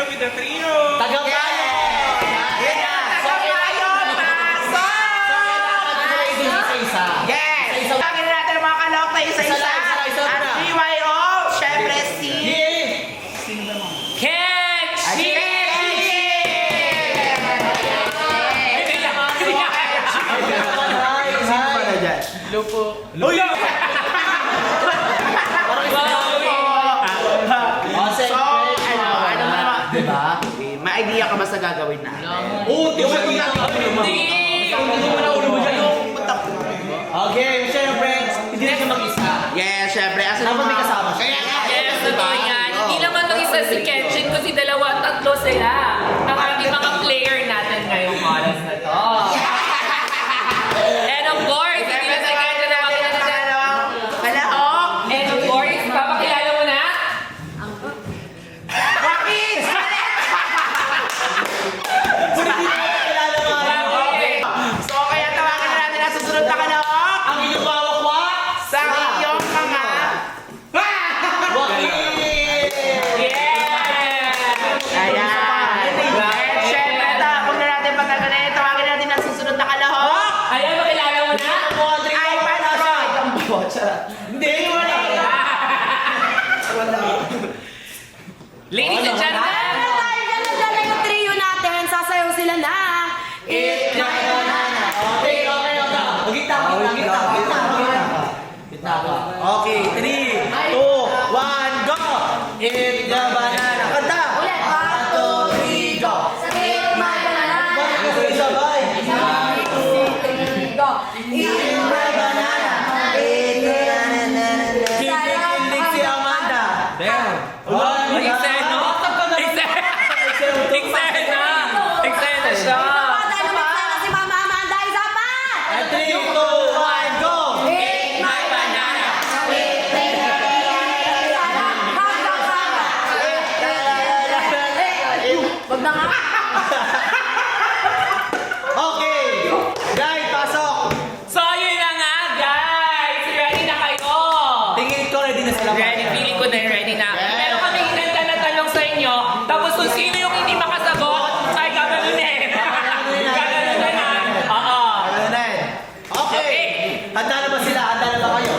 Tagapayo with the trio! Tagapayo! Yan na! Tagapayo! Pasok! Isa-isa. Yes! Tagin na natin ang mga kalok na isa-isa. At BYO, syempre si... Kenji! Lupo. Uy! So, ano mo naman? Diba? May idea ka ba sa gagawin natin? Oo, di ba Okay, syempre, hindi na siya mag-isa. Yes, syempre. Asa Dapat may kasama siya. Yes, totoo yan. Hindi naman nung isa si Kenshin kasi dalawa, tatlo sila. Ang ating mga player natin ngayong oras na to. And of course, hindi na si Kenshin na makilala dyan. Kalahok! And of course, papakilala mo na? Bakit? So, kaya tawagan na natin ang susunod na kalahok Ang inyong wawakwak sa iyong mga... Yeah! Ayan! And syempre, huwag na natin pagkaganin. Tawagin natin ang susunod na kalahok. Ayan, makilala mo na? Ay, Patrol! Hindi, wala. Ladies and gentlemen, Dala yung trio natin, sasayaw sila na. Eat my banana. Okay. Gitna. Okay, 3, 2, 1, go! Eat the banana. Kanta! Ulit. 1, 2, 3, go! Eat my banana. Sabay. 1, 2, 3, go. Eat my banana. Eat the banana. Kilig si Amanda. There. Eksena! Eksena! Eksena siya! Dahil lumaksana si Mama Amanda, isa pa. 3, 2, 1, go! Eat my banana. Eat my banana. Wag na nga. Okay. Guys, pasok. So yun na nga guys! Ready na kayo! Tingin ko ready na sila. Ready, feeling ko na ready na. Meron kami hinanda na tanong sa inyo, tapos kung sino yung hindi makasagot, ay gaganunin. Gaganunin na. Oo. Okay. Handa na ba sila? Handa na ba kayo?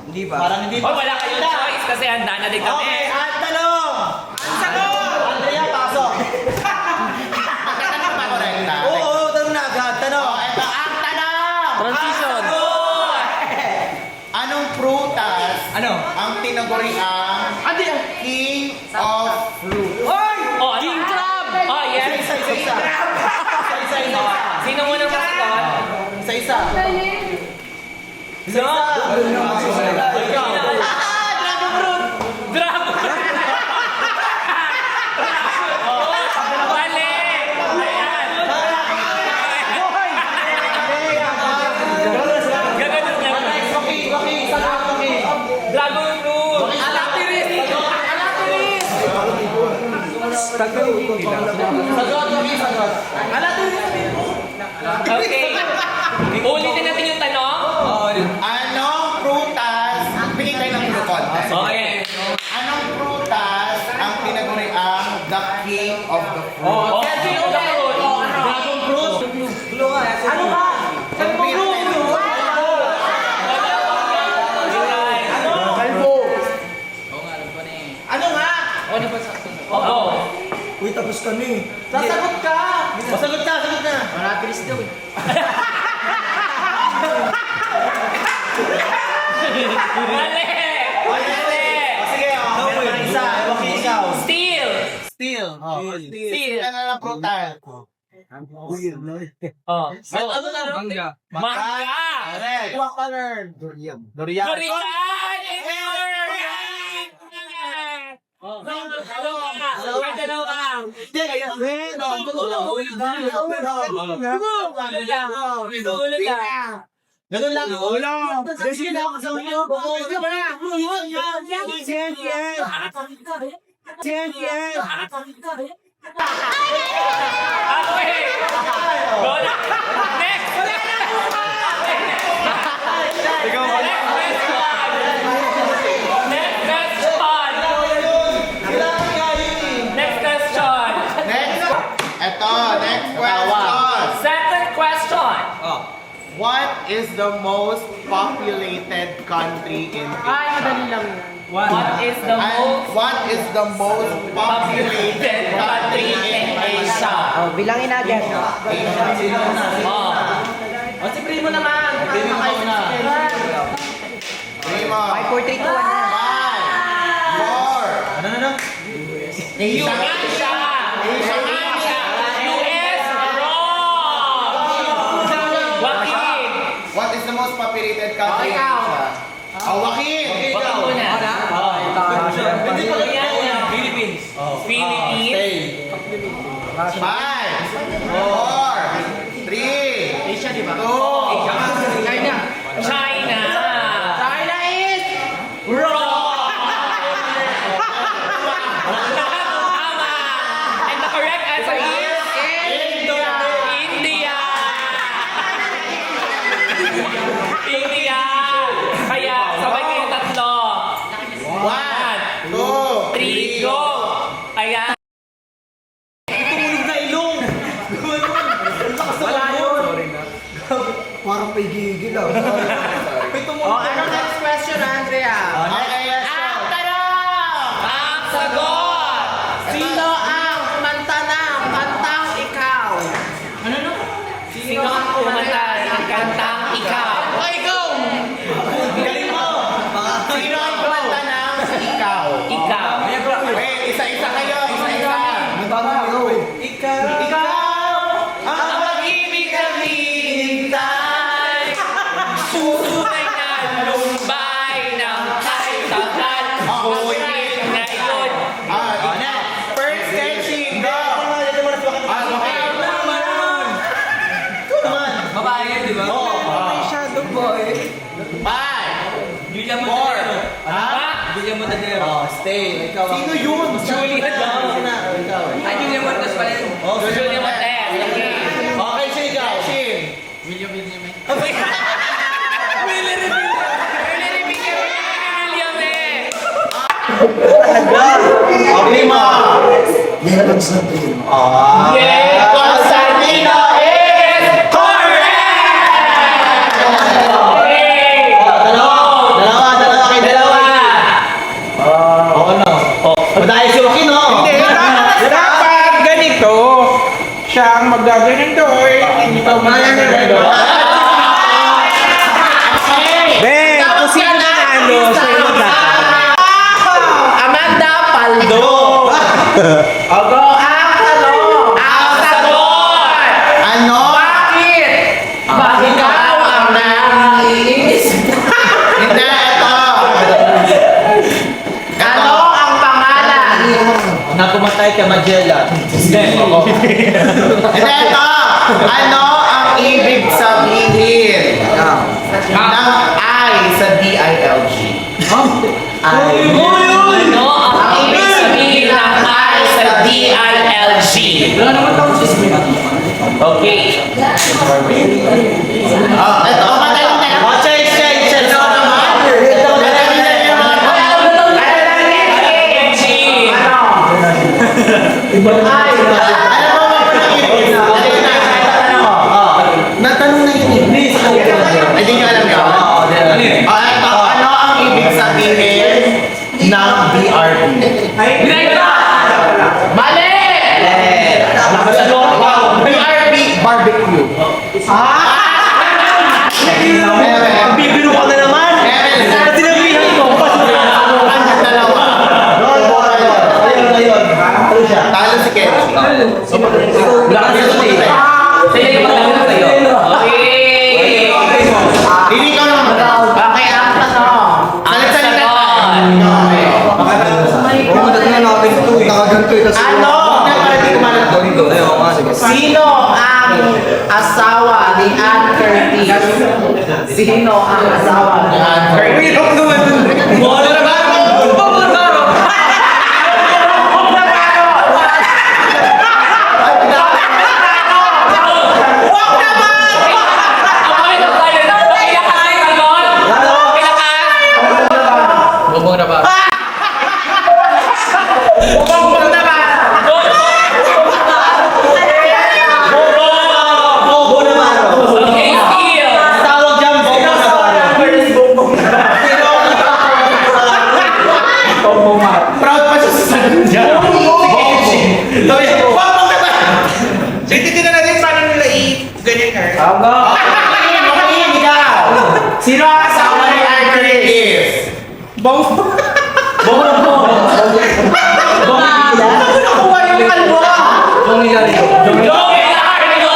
Hindi ba? Parang hindi O ba? wala kayong choice kasi handa na din kami. Okay, ang tanong! Ang sagot! Andrea, pasok! Magtatanong ba korekta? Oo, tanong na agad. Tanong! Ito ang tanong! Transition! Anong prutas Ano? ang tinaguriang King of Fruit? Hoy! Oh, King Crab! Oh, yes. Isa. Sino muna masagot? Isa. Isa. Ikaw. Dragon fruit! Dragon! Mali! Ayan! Gaganon nga. Okay. Sagot, okay. Dragon fruit! Sagot. Okay. Ulitin natin yung tanong. Anong prutas? Pili tayo ng blue contest. Okay. Anong prutas ang tinaguriang the King of the Fruit? Oh, kasi yung fruit. Dragon fruit. Ano ba? Pili tayo ng blue Ano nga? Oo. Uy, tapos kami. Sasagot ka! Sagot ka! Marabilis daw eh. Mali! Mali! Sige, meron ka isa. Okay, ikaw. Steel! Steel. Steel! Ano lang prutas? Oh. Ano na? Mangga. Mangga! Correct. Durian. Durian! Durian! Hindi, kaya. Ganun lang. Sige na ako sa inyo. Okay! Go na! Next! Ikaw ba? Next question! Next question! Kailangan nga yun eh. Next question! Eto, next question. Second question. What is the most populated country in Asia? Ay, madali lang yan. What is the most What is the most populated country in Asia? Oh, bilangin natin. Oh. O, si Primo naman. Primo na. Primo. 5, 4, 3, 2, 1 na. 5, 4. Asia. Asia. US. Wrong. Joaquin. What is the most populated country in Asia? Joaquin. Joaquin muna. Philippines. Philippines. 5, 4, 3, Asia, di ba? 2, China. China. China is... Wrong. Tama. And the correct answer is India. India. Kaya sabay kayo tatlo. 1, 2, 3, go. Kaya Parang may gigil ah. O, ano next question, Andrea? Okay, yes. Ang tanong! ang sagot. Sino ang kumanta ng Kantang Ikaw? Sino ang kumanta ng kantang ikaw? O, ikaw! Galing mo. Sino ang kumanta ng ikaw? Ikaw. Wait, isa-isa kayo. Isa-isa. Ikaw! Ang pag-ibig na hinihintay. Puso'y nalumbay ng kahit tagal. Ngunit ngayon. First sketching, go. Okay. Babae yan, di ba? Shadow boy. 5, Julia 4. Ha? Julia Montadero. Oh, stay. Ikaw. Sino yun? Julia Ikaw. Ay, Julia Montes pala yun. Julia Montes. Okay. Okay, sige, sketching. Willie William eh. Okay, ma. Yes, Constantino is correct! Okay. Dalawa kay dalawa. Oo no. Madaya si Joaquin no? Dapat ganito, siya ang maggaganito eh. Hindi pa Ben, kung sino nanalo, siya yung magkakaroon. Amanda Paldo! Ogo, ang tanong! Ang sagot! Ano? Bakit? Bakit ikaw ang nanginis? Hindi, ito. Ano ang pangalan? Nakumatay ka Magella. Hindi, ito. Ano ang ibig sabihin ng I sa DILG? Ano ang ibig sabihin ng I sa DILG? Okay. Ito, madali na lang. Change. Ito naman. Madali na naman. Alam mo ba pa ibig? Natanong na yun. Hindi nyo alam yun? Ito, ano ang ibig sabihin ng BRB? Mali! BRB, barbecue. Bibiro ka na naman. Sinabihan mo. Ang dalawa. Ayun. Ano siya? Talo si Kenji. Wala ka sa Sila yung magkakaroon sa'yo. Okay. Hindi ka naman. Bakit ang tanong? Salit-salita. Ano? Sige. Sino ang asawa ni Ann Curtis? Sino ang asawa ni Ann Curtis? Sabi, wag mo ka ba? So, titignan natin paano nila i-ganyan ka. Makinig ikaw. Sino ang asawa ni Artemis? Bong. Nakuha yung kalbo. Jong Hilario! Jong Hilario!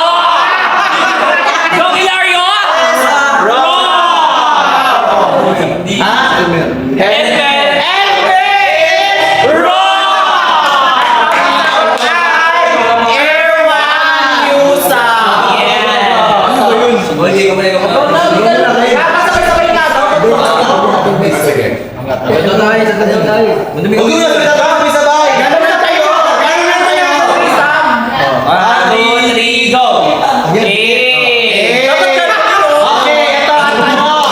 Sabay-sabay nga daw. Huwag mo na sabay. Gano'n na tayo. Rodrigo! Okay, ito ang tanong.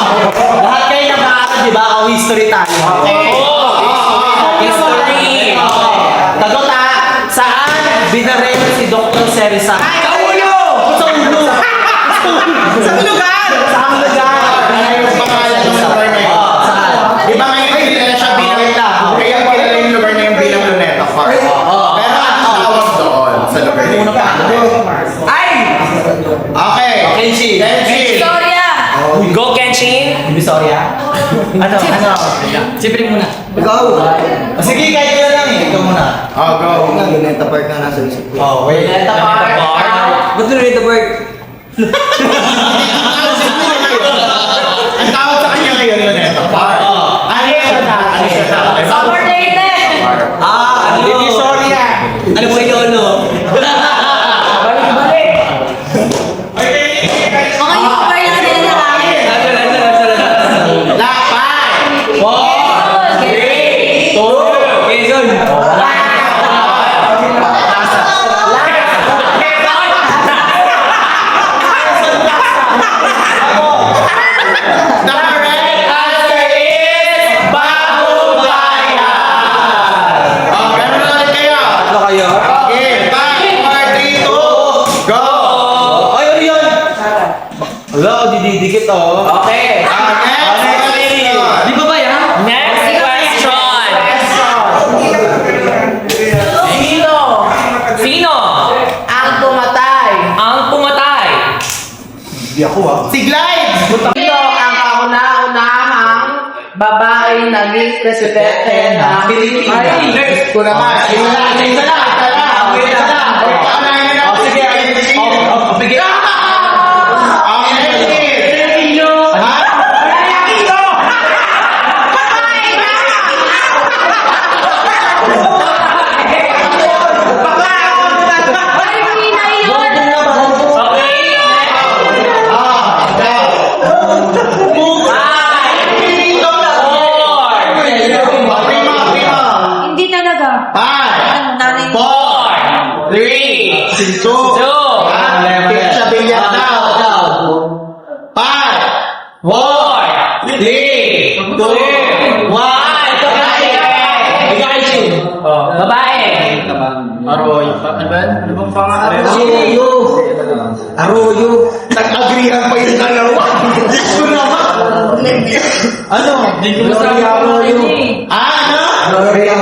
Lahat kayo nag-aaral, di ba? O history tayo. History! Tagot saan binaril si Dr. Serisa? Sa ulo! Sa ulo! Sa lugar! Saan lugar? Ano yung pangalan ng lugar na yun? Saan? Di ba ngayon hindi na siya binaril na? Kaya kilala yung lugar na yung bilang Luneta Park. Pero ano tawag doon sa lugar na yun? Ay! Okay. Kenshi. Victoria! Go Kenshin! Divisoria? Ano? Siyempre muna. Sige, kahit yun lang eh. Ikaw muna. Oh, go. Luneta Park na nasa isip ko. Oh, wait. Luneta Park. Ba't Luneta Park? Ang tawag sa kanya ngayon, Luneta Park. Ano siya na? Ano siya na? Summer Leyte! Divisoria! Ano po yung ano? Mga YouTuber lang din na namin. Lapan! 4, 3, 2, Quezon! The correct answer is Bagumbayan! Oh, ganun na ulit kayo. Ano kayo? Okay, 5, 4, 3, 2, go! Ay, ano yun? Wala, dididikit oh. Okay. Next question. Di ba ba yan? Next question! Sino Ang pumatay. ang pumatay? Si Glide! Sino ang kauna-unahang babae naging presidente ng Pilipinas? Next ko naman. Isa lang. Sige. Pagigil! Ay, hindi na yun! Okay. Hindi talaga. Ano, nanay mo? 3, 2, Pizza Billiard daw. 5, 4, 3, 2, 1. Babae. Arroyo. Ano bang pangalan? Arroyo! Nag-agreehan pa yung dalawa. Gusto naman. Ano? Gloria Arroyo! Ano? Gloria